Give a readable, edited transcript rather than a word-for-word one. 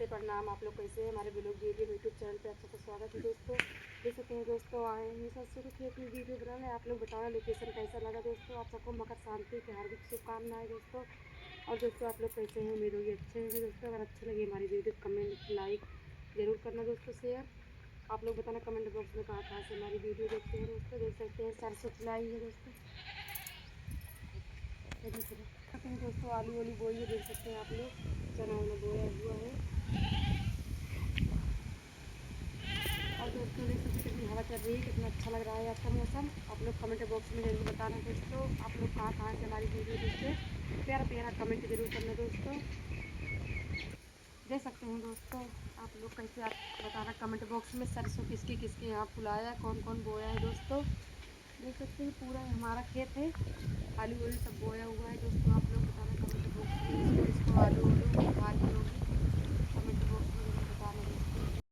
नमस्ते प्रणाम। आप लोग कैसे हैं? हमारे ब्लॉग वीडियो यूट्यूब चैनल पे आप सबका स्वागत है दोस्तों। देख सकते हैं दोस्तों, आए हैं सरसों के खेत में वीडियो बनाने। आप लोग बताना लोकेशन कैसा लगा दोस्तों। आप सबको मकर संक्रांति की हार्दिक शुभकामनाएं दोस्तों। और दोस्तों आप लोग कैसे हैं? उम्मीद होगी अच्छे होंगे दोस्तों। अगर अच्छी लगी हमारी वीडियो कमेंट लाइक ज़रूर करना दोस्तों, शेयर। आप लोग बताना कमेंट बॉक्स में कहाँ से हमारी वीडियो देखते हैं दोस्तों। देख सकते हैं सरसों चलाई है दोस्तों। सकते हैं दोस्तों, आलू वालू बोई है, देख सकते हैं आप लोग। चना उना बोया हुआ है। और दोस्तों देख सकते हैं कितनी हवा चल रही है, कितना अच्छा लग रहा है आज का मौसम। आप लोग कमेंट बॉक्स में जरूर बताना दोस्तों। आप लोग कहाँ से हमारी वीडियो देखते हैं, प्यारा प्यारा कमेंट जरूर करना दोस्तों। देख सकते हैं दोस्तों आप लोग कैसे, आप बताना कमेंट बॉक्स में सरसों किसके किसके यहाँ फुलाया है, कौन कौन बोया है दोस्तों। देख सकते हैं पूरा हमारा खेत है, आलू वालू सब बोया हुआ है दोस्तों। आप लोग बताना कमेंट बॉक्स में, इसको आलू वालू भाजी होगी।